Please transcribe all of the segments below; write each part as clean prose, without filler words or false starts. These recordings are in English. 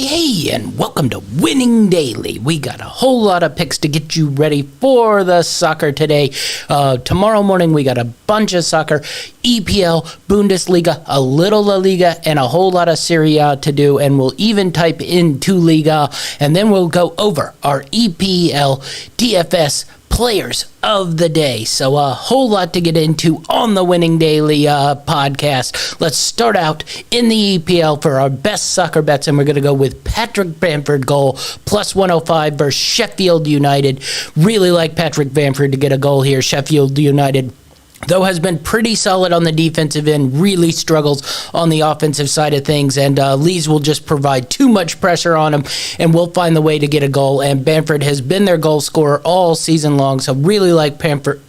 Hey, and welcome to Winning Daily. We got a whole lot of picks to get you ready for the soccer today. Tomorrow morning, we got a bunch of soccer, EPL, Bundesliga, a little La Liga, and a whole lot of Serie A to do. And we'll even type in to Liga, and then we'll go over our EPL, DFS, players of the day. So a whole lot to get into on the Winning Daily podcast. Let's start out in the EPL for our best soccer bets, and we're going to go with Patrick Bamford goal, plus 105 versus Sheffield United. Really like Patrick Bamford to get a goal here. Sheffield United, though, has been pretty solid on the defensive end, really struggles on the offensive side of things, and Leeds will just provide too much pressure on him, and we'll find the way to get a goal, and Bamford has been their goal scorer all season long, so really like Patrick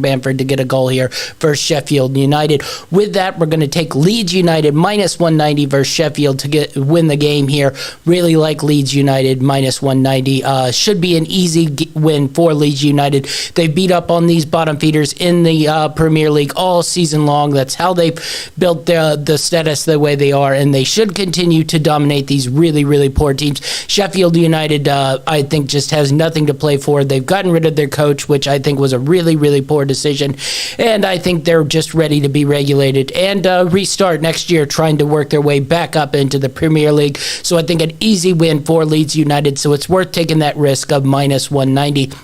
Bamford to get a goal here versus Sheffield United. With that, we're going to take Leeds United minus 190 versus Sheffield to win the game here. Really like Leeds United minus 190. Should be an easy win for Leeds United. They beat up on these bottom feeders in the Premier League all season long. That's how they've built the status the way they are, and they should continue to dominate these really, really poor teams. Sheffield United, I think, just has nothing to play for. They've gotten rid of their coach, which I think was a really, really poor decision, and I think they're just ready to be regulated and restart next year, trying to work their way back up into the Premier League. So I think an easy win for Leeds United, so it's worth taking that risk of minus 190.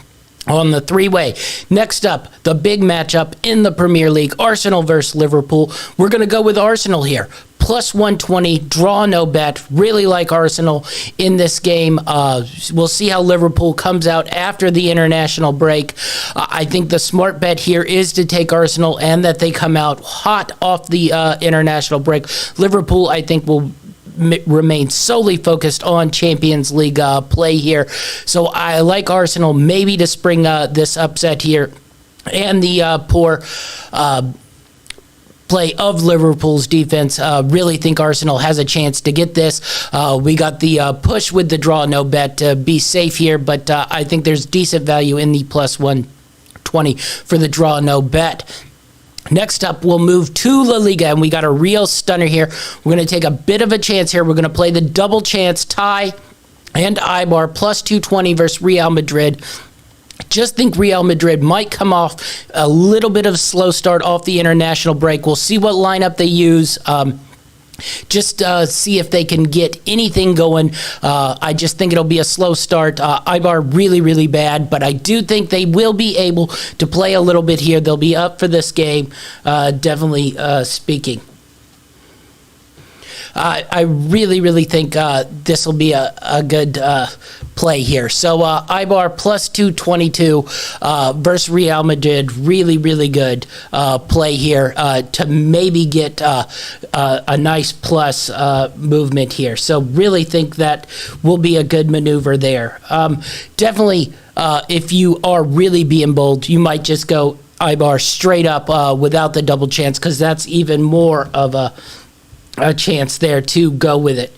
On the three-way. Next up, the big matchup in the Premier League, Arsenal versus Liverpool. We're going to go with Arsenal here. Plus 120, draw no bet. Really like Arsenal in this game. We'll see how Liverpool comes out after the international break. I think the smart bet here is to take Arsenal and that they come out hot off the international break. Liverpool, I think, will remain solely focused on Champions League play here. So I like Arsenal maybe to spring this upset here. And the poor play of Liverpool's defense. Really think Arsenal has a chance to get this. We got the push with the draw no bet to be safe here, but I think there's decent value in the plus 120 for the draw no bet. Next up, we'll move to La Liga, and we got a real stunner here. We're going to take a bit of a chance here. We're going to play the double chance tie and Ibar plus 220 versus Real Madrid. Just think Real Madrid might come off a little bit of a slow start off the international break. We'll see what lineup they use. Just see if they can get anything going. I just think it'll be a slow start. Ibar really, really bad, but I do think they will be able to play a little bit here. They'll be up for this game, definitely speaking. I really, really think this will be a good play here. So Ibar plus 222 versus Real Madrid. Really, really good play here to maybe get a nice plus movement here. So really think that will be a good maneuver there. Definitely, if you are really being bold, you might just go Ibar straight up without the double chance, because that's even more of a chance there to go with it.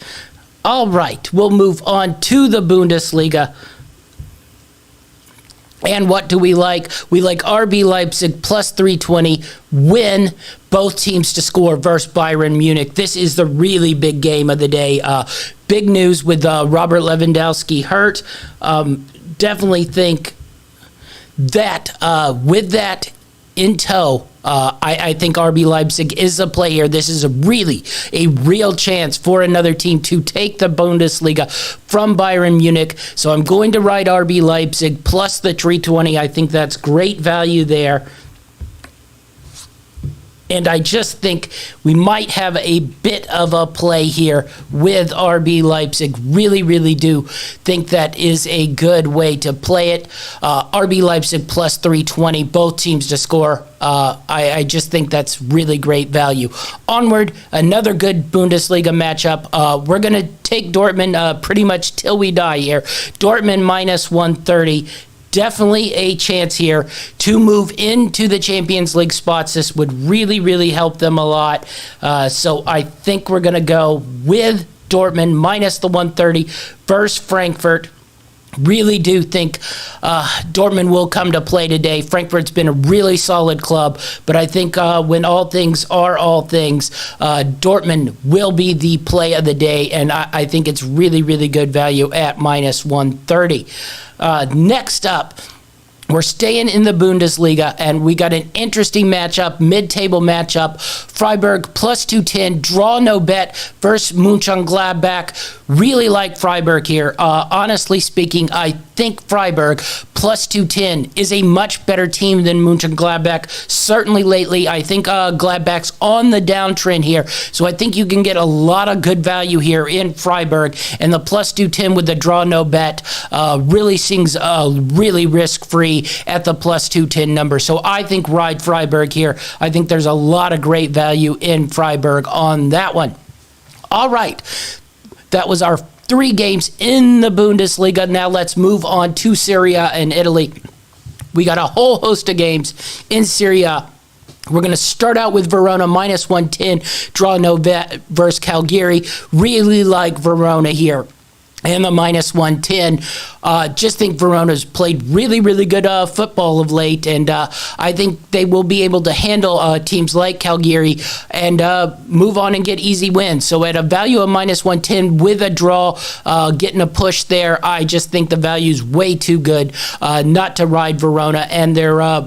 All right, we'll move on to the Bundesliga. And what do we like? We like RB Leipzig plus 320, win, both teams to score versus Bayern Munich. This is the really big game of the day. Big news with Robert Lewandowski hurt. Definitely think that with that in tow, I think RB Leipzig is a play here. This is a real chance for another team to take the Bundesliga from Bayern Munich. So I'm going to ride RB Leipzig plus the 320. I think that's great value there. And I just think we might have a bit of a play here with RB Leipzig. Really, really do think that is a good way to play it. RB Leipzig plus 320, both teams to score. I just think that's really great value. Onward, another good Bundesliga matchup. We're going to take Dortmund pretty much till we die here. Dortmund minus 130. Definitely a chance here to move into the Champions League spots. This would really, really help them a lot. So I think we're going to go with Dortmund minus the 130 versus Frankfurt. Really do think Dortmund will come to play today. Frankfurt's been a really solid club, but I think when all things are all things, Dortmund will be the play of the day, and I think it's really, really good value at minus 130. Next up, we're staying in the Bundesliga, and we got an interesting matchup, mid-table matchup. Freiburg plus 210, draw no bet versus Mönchengladbach. Really like Freiburg here. Honestly speaking, I think Freiburg plus 210 is a much better team than Mönchengladbach. Certainly lately, I think Gladbach's on the downtrend here. So I think you can get a lot of good value here in Freiburg. And the plus 210 with the draw no bet really seems really risk-free at the plus 210 number. So I think ride Freiburg here. I think there's a lot of great value in Freiburg on that one. All right. That was our 3 games in the Bundesliga. Now let's move on to Serie A and Italy. We got a whole host of games in Serie A. We're going to start out with Verona minus 110, draw no bet versus Cagliari. Really like Verona here. And the minus 110. Just think Verona's played really, really good football of late, and I think they will be able to handle teams like Cagliari and move on and get easy wins. So at a value of minus 110 with a draw, getting a push there, I just think the value is way too good not to ride Verona, and they're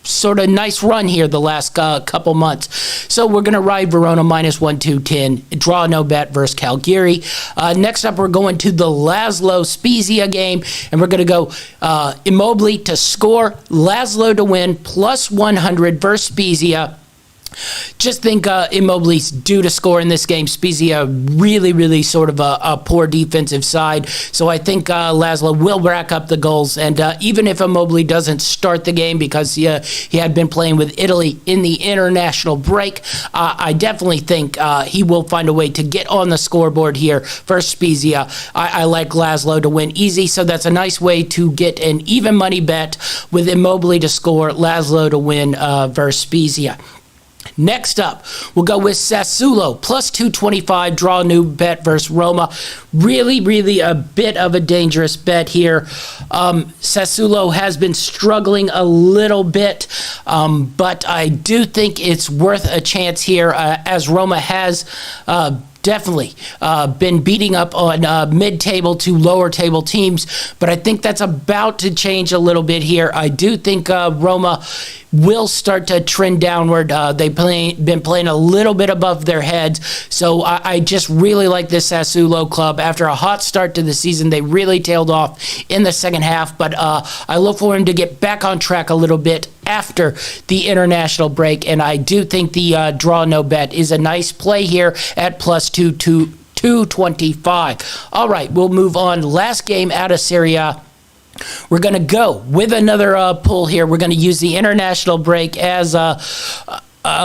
sort of nice run here the last couple months. So we're going to ride Verona minus 1-2-10, draw no bet versus Cagliari. Next up, we're going to the Laszlo Spezia game, and we're going to go Immobile to score, Laszlo to win, plus 100 versus Spezia. Just think Immobile's due to score in this game. Spezia really, really sort of a poor defensive side. So I think Laszlo will rack up the goals. And even if Immobile doesn't start the game because he had been playing with Italy in the international break, I definitely think he will find a way to get on the scoreboard here for Spezia. I like Laszlo to win easy, so that's a nice way to get an even money bet with Immobile to score, Laszlo to win versus Spezia. Next up, we'll go with Sassuolo, plus 225, draw new bet versus Roma. Really, really a bit of a dangerous bet here. Sassuolo has been struggling a little bit, but I do think it's worth a chance here, as Roma has definitely been beating up on mid-table to lower-table teams, but I think that's about to change a little bit here. I do think Roma will start to trend downward. They've been playing a little bit above their heads, so I just really like this Sassuolo club. After a hot start to the season, they really tailed off in the second half, but I look for him to get back on track a little bit after the international break, and I do think the draw no bet is a nice play here at plus 225. All right, we'll move on. Last game out of Serie A. We're going to go with another pull here. We're going to use the international break as a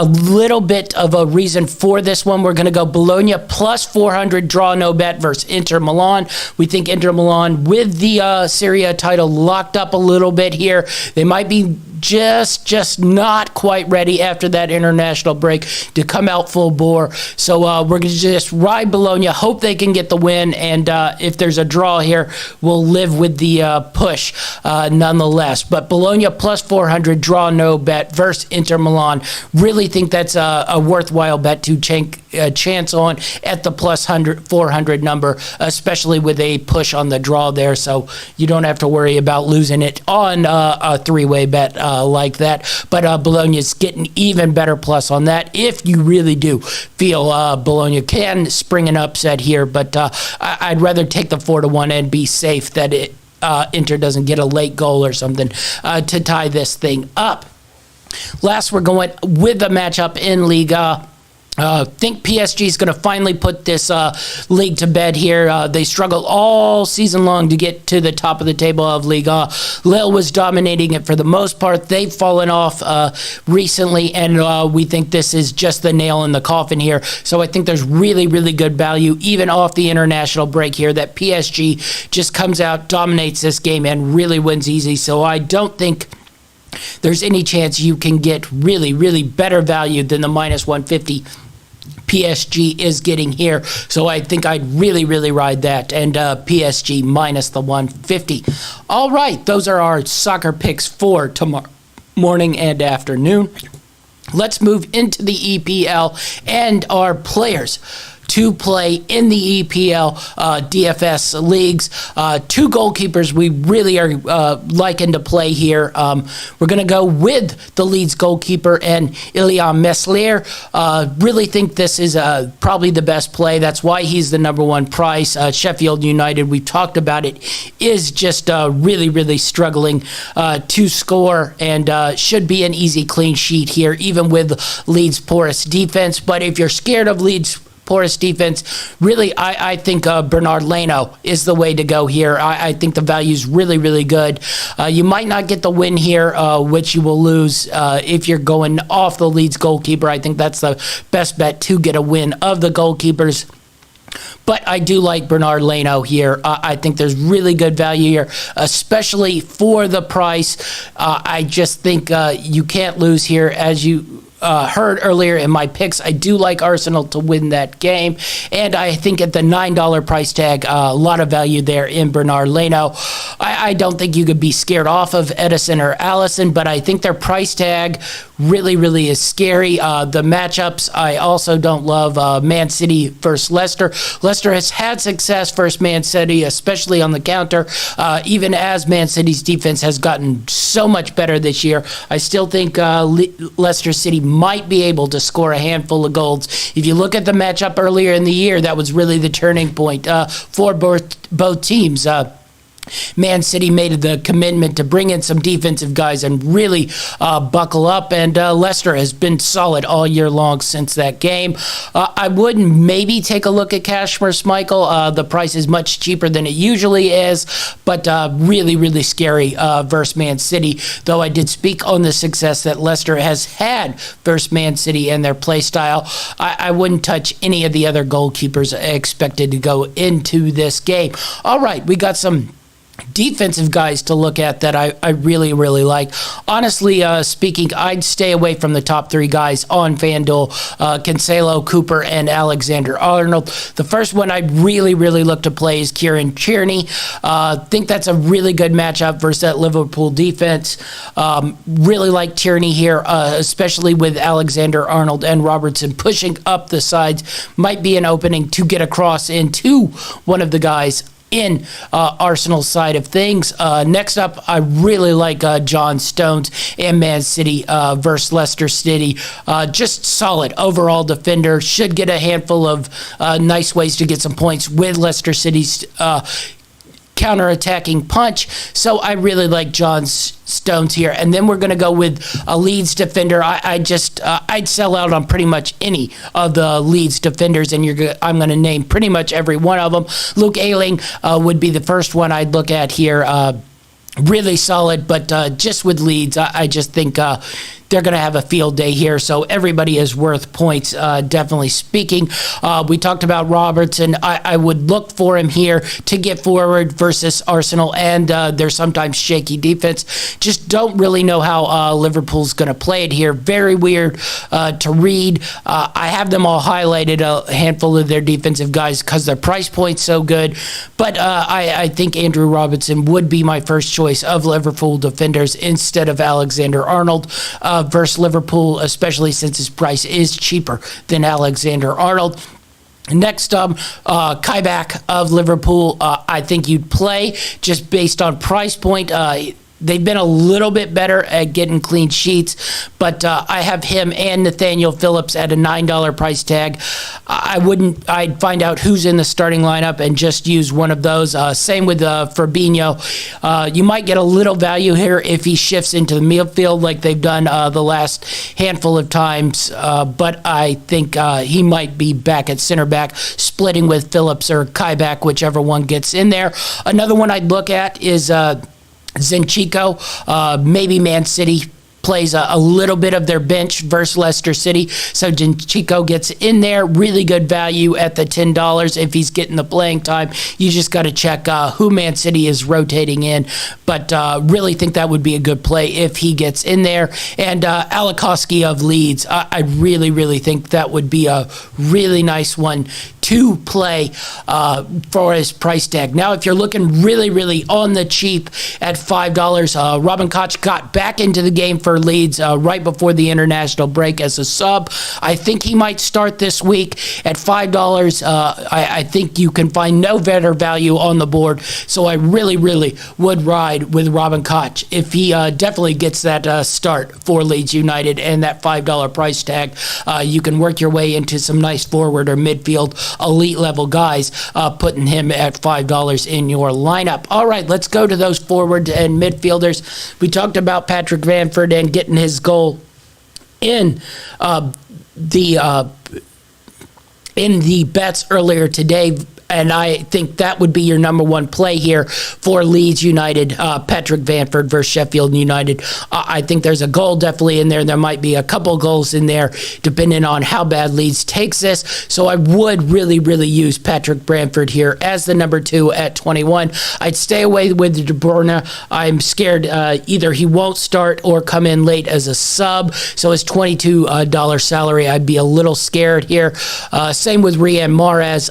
little bit of a reason for this one. We're going to go Bologna plus 400, draw no bet versus Inter Milan. We think Inter Milan, with the Serie A title locked up a little bit here, they might be just not quite ready after that international break to come out full bore. So we're going to just ride Bologna, hope they can get the win, and if there's a draw here, we'll live with the push nonetheless. But Bologna plus 400, draw no bet versus Inter Milan. Really think that's a worthwhile bet to chance on at the plus 400 number, especially with a push on the draw there, so you don't have to worry about losing it on a three-way bet like that. But Bologna's getting even better plus on that if you really do feel Bologna can spring an upset here, but I'd rather take the 4-1 and be safe that Inter doesn't get a late goal or something to tie this thing up. Last, we're going with the matchup in Liga. Think PSG is going to finally put this league to bed here. They struggled all season long to get to the top of the table of Liga. Lille was dominating it for the most part. They've fallen off recently, and we think this is just the nail in the coffin here. So I think there's really, really good value, even off the international break here, that PSG just comes out, dominates this game, and really wins easy. So I don't think there's any chance you can get really, really better value than the minus 150 PSG is getting here. So I think I'd really, really ride that. And PSG minus the 150. All right, those are our soccer picks for tomorrow morning and afternoon. Let's move into the EPL and our players to play in the EPL DFS leagues. Two goalkeepers we really are liking to play here. We're going to go with the Leeds goalkeeper and Ilya Meslier. Really think this is probably the best play. That's why he's the number one price. Sheffield United, we've talked about it, is just really, really struggling to score and should be an easy clean sheet here, even with Leeds' porous defense. But if you're scared of Leeds' porous defense, really, I think Bernard Leno is the way to go here. I think the value is really, really good. You might not get the win here, which you will lose if you're going off the Leeds goalkeeper. I think that's the best bet to get a win of the goalkeepers. But I do like Bernard Leno here. I think there's really good value here, especially for the price. I just think you can't lose here. As you heard earlier in my picks, I do like Arsenal to win that game, and I think at the $9 price tag, a lot of value there in Bernard Leno. I don't think you could be scared off of Edison or Allison, but I think their price tag really, really is scary. The matchups, I also don't love Man City versus Leicester. Leicester has had success versus Man City, especially on the counter, even as Man City's defense has gotten so much better this year. I still think Leicester City might be able to score a handful of goals. If you look at the matchup earlier in the year, that was really the turning point for both teams. Man City made the commitment to bring in some defensive guys and really buckle up, and Leicester has been solid all year long since that game. I would maybe take a look at Kashmir Schmeichel. The price is much cheaper than it usually is, but really, really scary versus Man City, though I did speak on the success that Leicester has had versus Man City and their play style. I wouldn't touch any of the other goalkeepers expected to go into this game. All right, we got some defensive guys to look at that I really, really like. Honestly speaking, I'd stay away from the top three guys on FanDuel, Cancelo, Cooper, and Alexander-Arnold. The first one I'd really, really look to play is Kieran Tierney. Think that's a really good matchup versus that Liverpool defense. Really like Tierney here, especially with Alexander-Arnold and Robertson pushing up the sides. Might be an opening to get across into one of the guys in Arsenal's side of things. Next up, I really like John Stones and Man City versus Leicester City. Just solid overall defender. Should get a handful of nice ways to get some points with Leicester City's counter-attacking punch. So I really like John Stones here. And then we're going to go with a Leeds defender. I'd sell out on pretty much any of the Leeds defenders, and I'm going to name pretty much every one of them. Luke Ayling would be the first one I'd look at here. Really solid, but just with Leeds, I just think they're going to have a field day here, so everybody is worth points, definitely speaking. We talked about Robertson. I would look for him here to get forward versus Arsenal and their sometimes shaky defense. Just don't really know how Liverpool's going to play it here. Very weird to read. I have them all highlighted, a handful of their defensive guys, because their price point's so good, but I think Andrew Robertson would be my first choice of Liverpool defenders instead of Alexander-Arnold versus Liverpool, especially since his price is cheaper than Alexander-Arnold. Next up, Kajbak of Liverpool, I think you'd play just based on price point. They've been a little bit better at getting clean sheets, but I have him and Nathaniel Phillips at a $9 price tag. I'd find out who's in the starting lineup and just use one of those. Same with Fabinho. You might get a little value here if he shifts into the midfield like they've done the last handful of times, but I think he might be back at center back, splitting with Phillips or Kajbak, whichever one gets in there. Another one I'd look at is Zinchenko, maybe Man City. plays a little bit of their bench versus Leicester City. So Zinchenko gets in there. Really good value at the $10 if he's getting the playing time. You just got to check who Man City is rotating in. But really think that would be a good play if he gets in there. And Alakowski of Leeds, I really, really think that would be a really nice one to play for his price tag. Now, if you're looking really, really on the cheap at $5, Robin Koch got back into the game for Leeds right before the international break as a sub. I think he might start this week at $5. I think you can find no better value on the board, so I really, really would ride with Robin Koch if he definitely gets that start for Leeds United and that $5 price tag. You can work your way into some nice forward or midfield elite level guys, putting him at $5 in your lineup. All right, let's go to those forwards and midfielders. We talked about Patrick Bamford and getting his goal in the bets earlier today. And I think that would be your number one play here for Leeds United, Patrick Bamford versus Sheffield United. I think there's a goal definitely in there. There might be a couple goals in there depending on how bad Leeds takes this. So I would really, really use Patrick Bamford here as the number 2 at 21. I'd stay away with De Bruyne. I'm scared either he won't start or come in late as a sub. So his $22 salary, I'd be a little scared here. Same with Riyad Mahrez.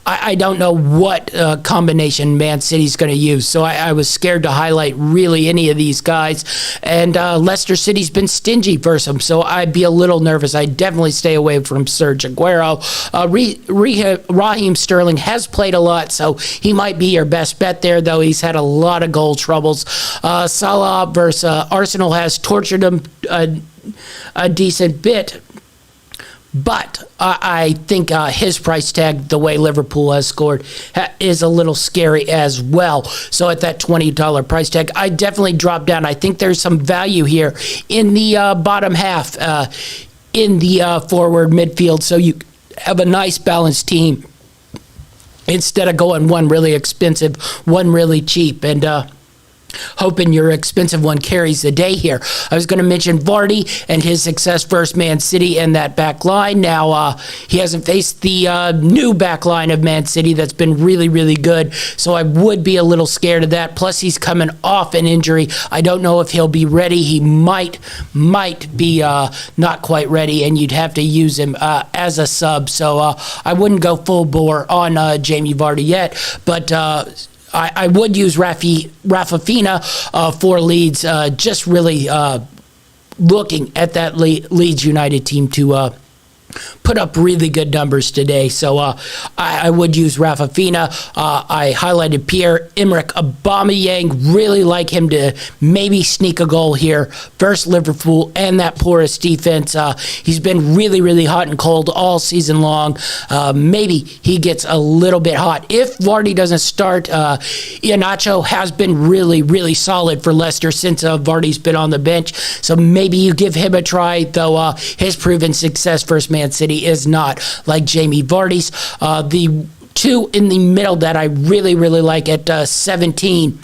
I don't know what combination Man City's going to use, so I was scared to highlight really any of these guys. And Leicester City's been stingy versus them, so I'd be a little nervous. I'd definitely stay away from Serge Aguero. Raheem Sterling has played a lot, so he might be your best bet there, though he's had a lot of goal troubles. Salah versus Arsenal has tortured him a decent bit. But I think his price tag, the way Liverpool has scored, is a little scary as well. So at that $20 price tag, I definitely drop down. I think there's some value here in the bottom half, in the forward midfield. So you have a nice balanced team instead of going one really expensive, one really cheap. And hoping your expensive one carries the day here. I was going to mention Vardy and his success versus Man City and that back line. Now, he hasn't faced the new back line of Man City that's been really, really good, so I would be a little scared of that. Plus, he's coming off an injury. I don't know if he'll be ready. He might be not quite ready, and you'd have to use him as a sub, so I wouldn't go full bore on Jamie Vardy yet, but I would use Rafinha for Leeds, just really looking at that Leeds United team to put up really good numbers today. So I would use Rafinha. I highlighted Pierre-Emerick Aubameyang. Really like him to maybe sneak a goal here versus Liverpool and that porous defense. He's been really, really hot and cold all season long. Maybe he gets a little bit hot. If Vardy doesn't start, Iheanacho has been really, really solid for Leicester since Vardy's been on the bench. So maybe you give him a try, though his proven success versus Man City is not like Jamie Vardy's. The two in the middle that I really, really like at 17,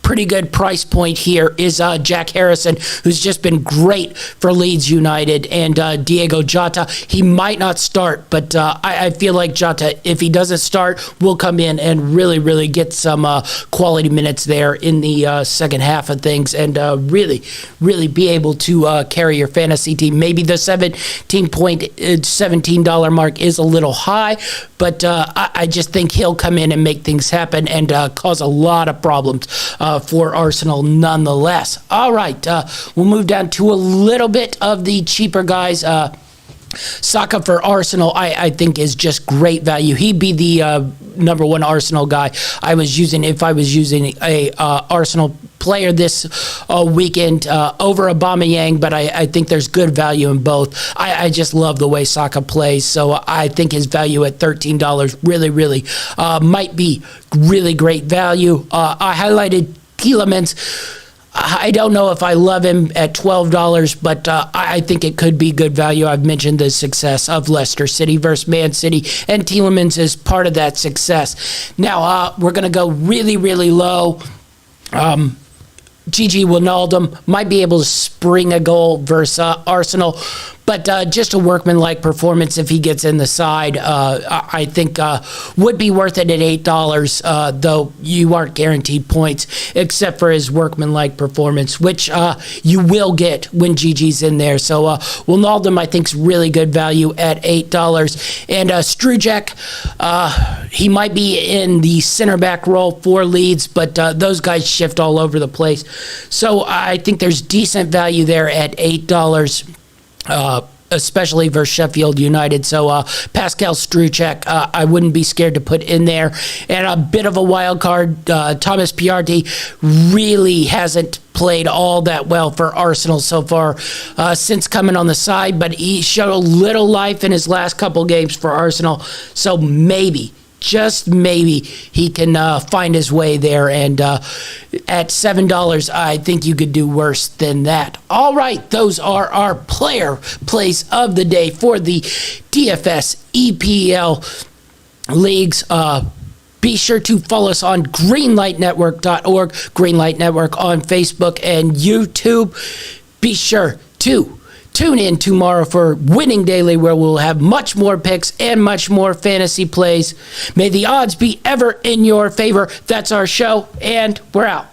pretty good price point here, is Jack Harrison, who's just been great for Leeds United, and Diego Jota. He might not start, but I feel like Jota, if he doesn't start, will come in and really, really get some quality minutes there in the second half of things, and really, really be able to carry your fantasy team. Maybe the $17 mark is a little high, but I just think he'll come in and make things happen and cause a lot of problems for Arsenal nonetheless. All right, we'll move down to a little bit of the cheaper guys. Saka for Arsenal, I think, is just great value. He'd be the number one Arsenal guy I was using if I was using a Arsenal player this weekend over Aubameyang, but I think there's good value in both. I just love the way Saka plays, so I think his value at $13 really, really might be really great value. I highlighted Tielemans. I don't know if I love him at $12, but I think it could be good value. I've mentioned the success of Leicester City versus Man City, and Tielemans is part of that success. Now, we're going to go really, really low. Gigi Wijnaldum might be able to spring a goal versus Arsenal, but just a workmanlike performance if he gets in the side, I think would be worth it at $8, though you aren't guaranteed points except for his workmanlike performance, which you will get when Gigi's in there. So Wijnaldum, I think, is really good value at $8. And Struček, he might be in the center back role for Leeds, but those guys shift all over the place. So I think there's decent value there at $8. Especially versus Sheffield United. So Pascal Struček, I wouldn't be scared to put in there. And a bit of a wild card, Thomas Partey really hasn't played all that well for Arsenal so far since coming on the side, but he showed a little life in his last couple games for Arsenal. So maybe, just maybe, he can find his way there. And at $7, I think you could do worse than that. All right, those are our player plays of the day for the DFS EPL leagues. Be sure to follow us on greenlightnetwork.org, Greenlight Network on Facebook and YouTube. Be sure to tune in tomorrow for Winning Daily, where we'll have much more picks and much more fantasy plays. May the odds be ever in your favor. That's our show, and we're out.